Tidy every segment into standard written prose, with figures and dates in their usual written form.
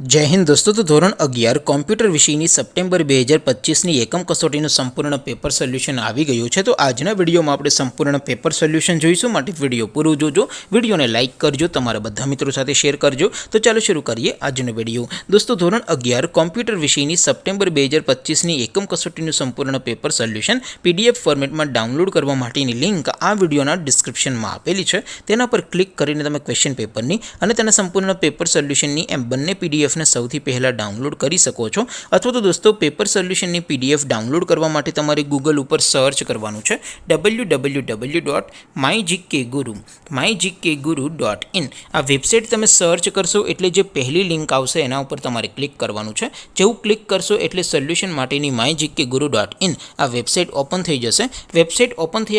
जय हिंद दोस्तों। तो धोरण 11 कॉम्प्यूटर विषयની સપ્ટેમ્બર 2025ની એકમ કસોટીનું સંપૂર્ણ પેપર સોલ્યુશન આવી ગયું છે। તો આજના વિડીયોમાં આપણે સંપૂર્ણ પેપર સોલ્યુશન જોઈશું, માટે વિડીયો પૂરો જોજો, વિડીયોને લાઇક કરજો, તમારા બધા મિત્રો સાથે શેર કરજો। તો ચાલો શરૂ કરીએ આજનો વિડીયો। દોસ્તો ધોરણ 11 કમ્પ્યુટર વિષયની સપ્ટેમ્બર 2025ની એકમ કસોટીનું સંપૂર્ણ પેપર સોલ્યુશન પીડીએફ ફોર્મેટમાં ડાઉનલોડ કરવા માટેની લિંક આ વિડીયોના ડિસ્ક્રિપ્શનમાં આપેલી છે। તેના પર ક્લિક કરીને તમે ક્વેશ્ચન પેપરની અને તેના સંપૂર્ણ પેપર સોલ્યુશનની એમ બંને પીડીએફ ने સૌથી પહેલા ડાઉનલોડ કરી શકો છો। અથવા તો દોસ્તો પેપર સોલ્યુશનની પીડીએફ ડાઉનલોડ કરવા માટે તમારે ગૂગલ ઉપર સર્ચ કરવાનું છે www.mygkguru.in। આ વેબસાઇટ તમે સર્ચ કરશો એટલે જે પહેલી લિંક આવશે એના ઉપર તમારે ક્લિક કરવાનું છે। જેવું ક્લિક કરશો એટલે સોલ્યુશન માટેની mygkguru.in આ વેબસાઇટ ઓપન થઈ જશે। વેબસાઇટ ઓપન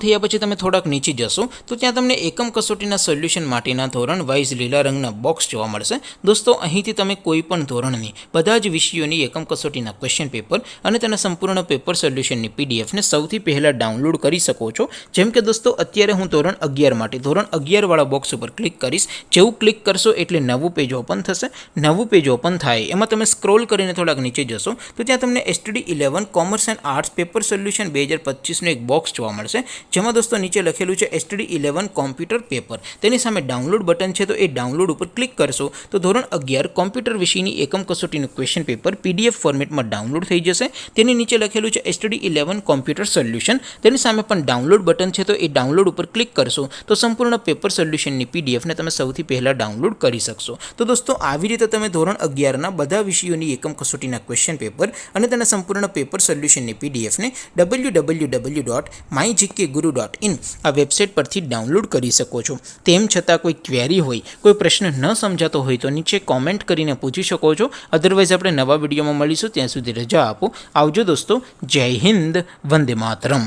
થયા પછી તમે થોડાક નીચે જશો તો ત્યાં તમને એકમ કસોટીના સોલ્યુશન માટેના ધોરણ વાઇઝ લીલા રંગના બોક્સ જોવા મળશે। દોસ્તો અહીંથી તમે કોઈ પણ ધોરણની બધા જ વિષયોની એકમ કસોટીના ક્વેશ્ચન પેપર અને તેના સંપૂર્ણ પેપર સોલ્યુશનની પીડીએફને સૌથી પહેલાં ડાઉનલોડ કરી શકો છો। જેમ કે દોસ્તો અત્યારે હું ધોરણ 11 માટે ધોરણ 11 વાળા બોક્સ ઉપર ક્લિક કરીશ। જેવું ક્લિક કરશો એટલે નવું પેજ ઓપન થશે। નવું પેજ ઓપન થાય એમાં તમે સ્ક્રોલ કરીને થોડાક નીચે જશો તો ત્યાં તમને STD11 commerce and arts paper solution 2025નું એક બોક્સ જોવા મળશે, જેમાં દોસ્તો નીચે લખેલું છે STD11 કોમ્પ્યુટર પેપર। તેની સામે ડાઉનલોડ બટન છે, તો એ ડાઉનલોડ ઉપર ક્લિક કરશો તો ધોરણ 11 કોમ્પ્યુટર વિષયની એકમ કસોટીનું ક્વેશ્ચન પેપર પીડીએફ ફોર્મેટમાં ડાઉનલોડ થઈ જશે। તેની નીચે લખેલું છે STD11 કોમ્પ્યુટર સોલ્યુશન, તેની સામે પણ ડાઉનલોડ બટન છે, તો એ ડાઉનલોડ ઉપર ક્લિક કરશો તો સંપૂર્ણ પેપર સોલ્યુશનની પીડીએફને તમે સૌથી પહેલાં ડાઉનલોડ કરી શકશો। તો દોસ્તો આવી રીતે તમે ધોરણ 11ના બધા વિષયોની એકમ કસોટીના ક્વેશ્ચન પેપર અને તેના સંપૂર્ણ પેપર સોલ્યુશનની પીડીએફને www.mygkguru.in આ વેબસાઇટ પરથી ડાઉનલોડ કરી શકો છો। તેમ છતાં કોઈ ક્વેરી હોય, કોઈ પ્રશ્ન ન સમજાતો હોય તો નીચે કોમેન્ટ કરીને પૂછી શકો છો। અધરવાઇઝ આપણે નવા વિડીયોમાં મળીશું, ત્યાં સુધી રજા આપો। આવજો દોસ્તો, જય હિન્દ, વંદે માતરમ।